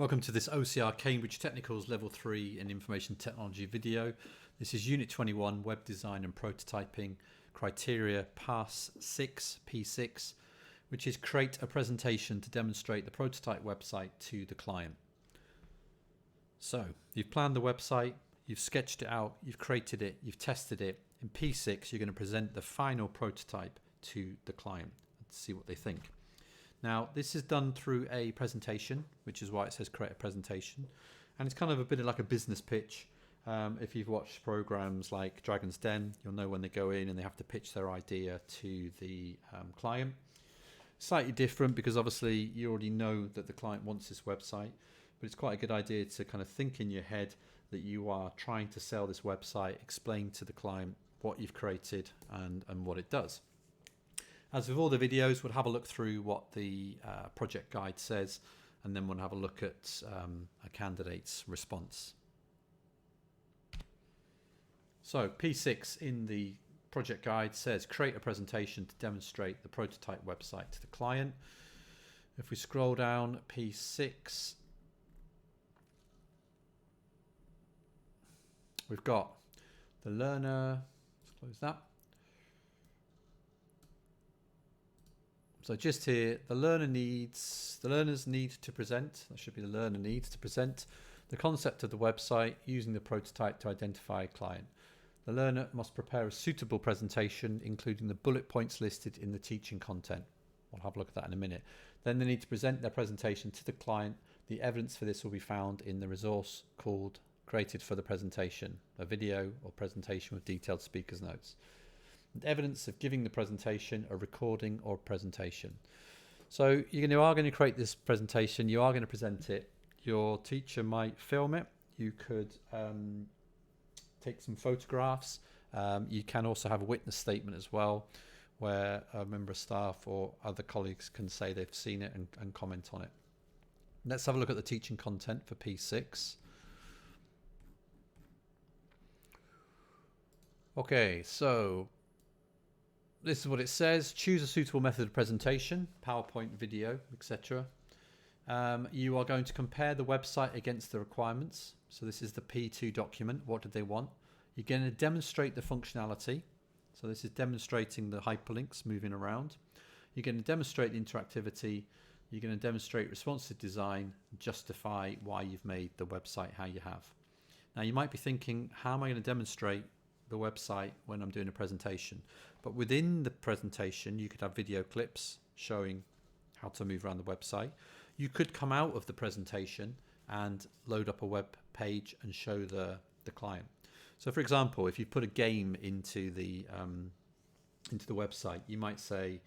Welcome to this OCR Cambridge Technicals Level 3 in Information Technology video. This is Unit 21, Web Design and Prototyping, Criteria Pass 6, P6, which is create a presentation to demonstrate the prototype website to the client. So, you've planned the website, you've sketched it out, you've created it, you've tested it. In P6, you're going to present the final prototype to the client and see what they think. Now, this is done through a presentation, which is why it says create a presentation. And it's kind of a bit like a business pitch. If you've watched programs like Dragon's Den, you'll know when they go in and they have to pitch their idea to the client. Slightly different because obviously you already know that the client wants this website, but it's quite a good idea to kind of think in your head that you are trying to sell this website, explain to the client what you've created and what it does. As with all the videos, we'll have a look through what the project guide says, and then we'll have a look at a candidate's response. So P6 in the project guide says create a presentation to demonstrate the prototype website to the client. If we scroll down P6, we've got the learner, let's close that. So just here, the learners need to present, that should be the learner needs to present the concept of the website using the prototype to identify a client. The learner must prepare a suitable presentation, including the bullet points listed in the teaching content. We'll have a look at that in a minute. Then they need to present their presentation to the client. The evidence for this will be found in the resource called Created for the Presentation, a video or presentation with detailed speaker's notes. Evidence of giving the presentation, a recording or presentation. So you are going to create this presentation, you are going to present it. Your teacher might film it. You could take some photographs. You can also have a witness statement as well, where a member of staff or other colleagues can say they've seen it and comment on it. Let's have a look at the teaching content for P6. Okay, so this is what it says. Choose a suitable method of presentation, PowerPoint, video, etc. You are going to compare the website against the requirements. So this is the P2 document. What did they want? You're going to demonstrate the functionality. So this is demonstrating the hyperlinks moving around. You're going to demonstrate the interactivity. You're going to demonstrate responsive design, justify why you've made the website how you have. Now you might be thinking, how am I going to demonstrate the website when I'm doing a presentation? But within the presentation, you could have video clips showing how to move around the website. You could come out of the presentation and load up a web page and show the client. So for example, if you put a game into the website, you might say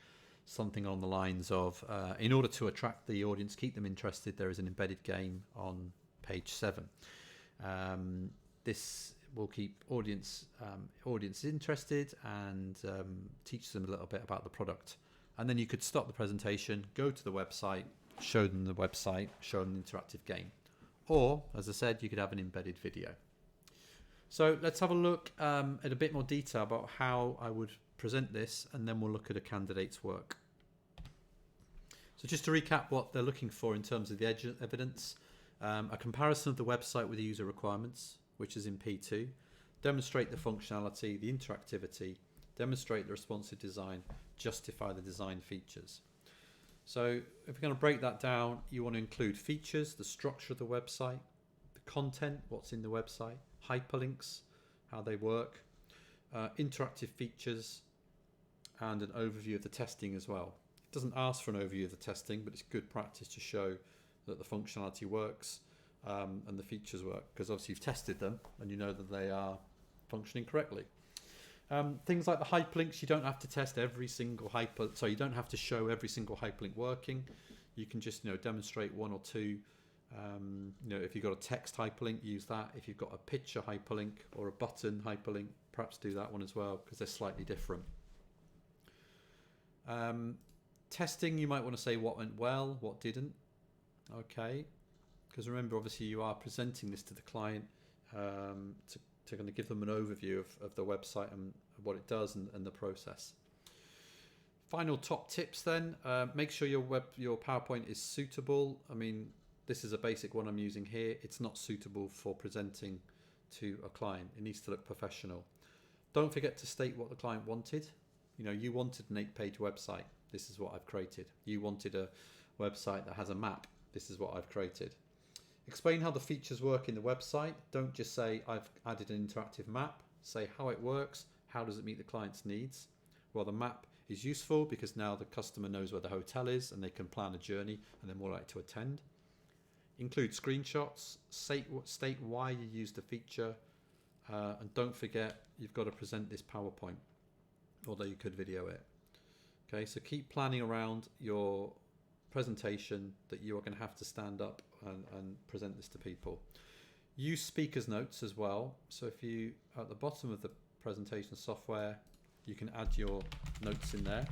something along the lines of, in order to attract the audience, keep them interested, there is an embedded game on page 7. This will keep audience interested and teach them a little bit about the product. And then you could stop the presentation, go to the website, show them the website, show them an interactive game. Or, as I said, you could have an embedded video. So let's have a look at a bit more detail about how I would present this, and then we'll look at a candidate's work. So just to recap what they're looking for in terms of the evidence, a comparison of the website with the user requirements, which is in P2, demonstrate the functionality, the interactivity, demonstrate the responsive design, justify the design features. So if we're going to break that down, you want to include features, the structure of the website, the content, what's in the website, hyperlinks, how they work, interactive features, and an overview of the testing as well. It doesn't ask for an overview of the testing, but it's good practice to show that the functionality works and the features work, because obviously you've tested them and you know that they are functioning correctly. Things like the hyperlinks, you don't have to test every single you don't have to show every single hyperlink working. You can just demonstrate one or two. If you've got a text hyperlink, use that. If you've got a picture hyperlink or a button hyperlink, perhaps do that one as well, because they're slightly different. Testing, you might want to say what went well, what didn't. Okay. Because remember, obviously, you are presenting this to the client to kind of give them an overview of the website and what it does and the process. Final top tips then, make sure your PowerPoint is suitable. I mean, This is a basic one I'm using here. It's not suitable for presenting to a client. It needs to look professional. Don't forget to state what the client wanted. You know, you wanted an 8-page website. This is what I've created. You wanted a website that has a map. This is what I've created. Explain how the features work in the website. Don't just say I've added an interactive map. Say how it works. How does it meet the client's needs? Well, the map is useful because now the customer knows where the hotel is and they can plan a journey and they're more likely to attend. Include screenshots. State why you used the feature. And don't forget, you've got to present this PowerPoint, although you could video it. Okay, so keep planning around your presentation that you are going to have to stand up and present this to people. Use speakers notes as well. So if you, at the bottom of the presentation software, you can add your notes in there.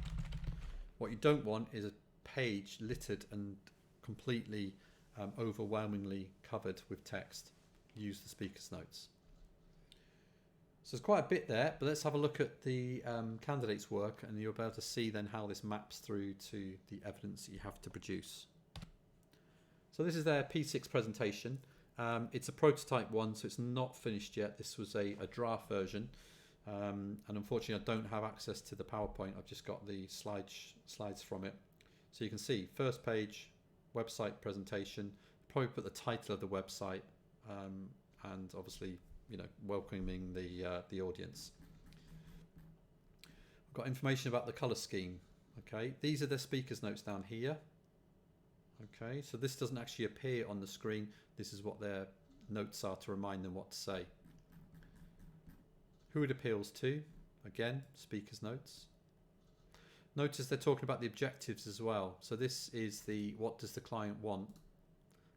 What you don't want is a page littered and completely overwhelmingly covered with text. Use the speakers notes. So there's quite a bit there, but let's have a look at the candidate's work, and you'll be able to see then how this maps through to the evidence that you have to produce. So this is their P6 presentation. It's a prototype one, so it's not finished yet. This was a draft version, and unfortunately I don't have access to the PowerPoint. I've just got the slides from it. So you can see first page, website presentation, probably put the title of the website, and obviously, you know, welcoming the audience. I've got information about the color scheme. Okay, these are the speakers notes down here. Okay, so this doesn't actually appear on the screen. This is what their notes are to remind them what to say. Who it appeals to, again, speakers notes. Notice they're talking about the objectives as well. So this is the what does the client want,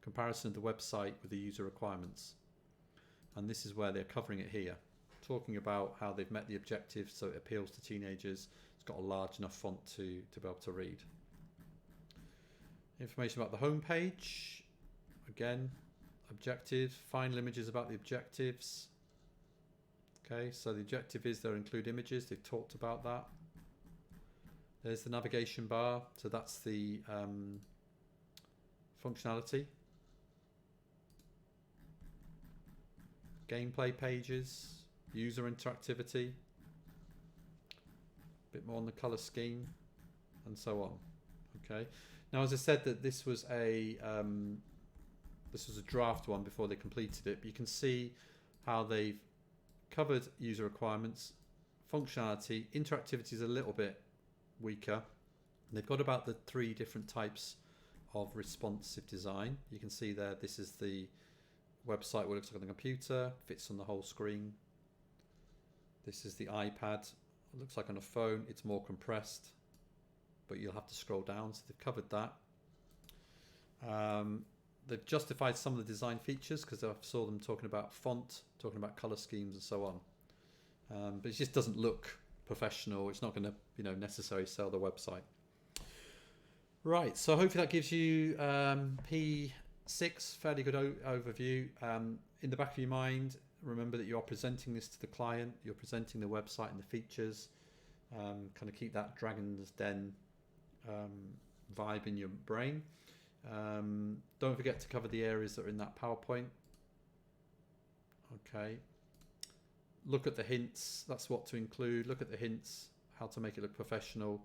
comparison of the website with the user requirements. And this is where they're covering it here, talking about how they've met the objectives, so it appeals to teenagers. It's got a large enough font to be able to read. Information about the home page. Again, objectives, final images about the objectives. Okay, so the objective is they'll include images. They've talked about that. There's the navigation bar. So that's the functionality. Gameplay pages, user interactivity, a bit more on the color scheme, and so on. Okay. Now, as I said, that this was a draft one before they completed it. But you can see how they've covered user requirements, functionality, interactivity is a little bit weaker. They've got about the 3 different types of responsive design. You can see there. This is the website what it looks like on the computer, fits on the whole screen. This is the iPad. It looks like on a phone, it's more compressed, but you'll have to scroll down. So they've covered that. They've justified some of the design features because I saw them talking about font, talking about color schemes and so on. But it just doesn't look professional. It's not going to, you know, necessarily sell the website. Right. So hopefully that gives you P6, fairly good overview. In the back of your mind, remember that you are presenting this to the client. You're presenting the website and the features. Kind of keep that Dragon's Den vibe in your brain. Don't forget to cover the areas that are in that PowerPoint. Okay. Look at the hints. That's what to include. Look at the hints, how to make it look professional.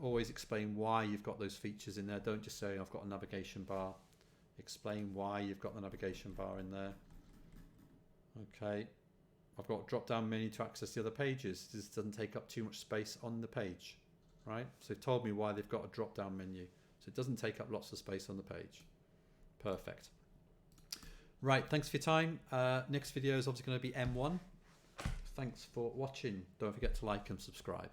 Always explain why you've got those features in there. Don't just say, I've got a navigation bar. Explain why you've got the navigation bar in there. Okay. I've got a drop-down menu to access the other pages. This doesn't take up too much space on the page, right? So they've told me why they've got a drop-down menu. So it doesn't take up lots of space on the page. Perfect. Right, thanks for your time. Next video is obviously going to be M1. Thanks for watching. Don't forget to like and subscribe.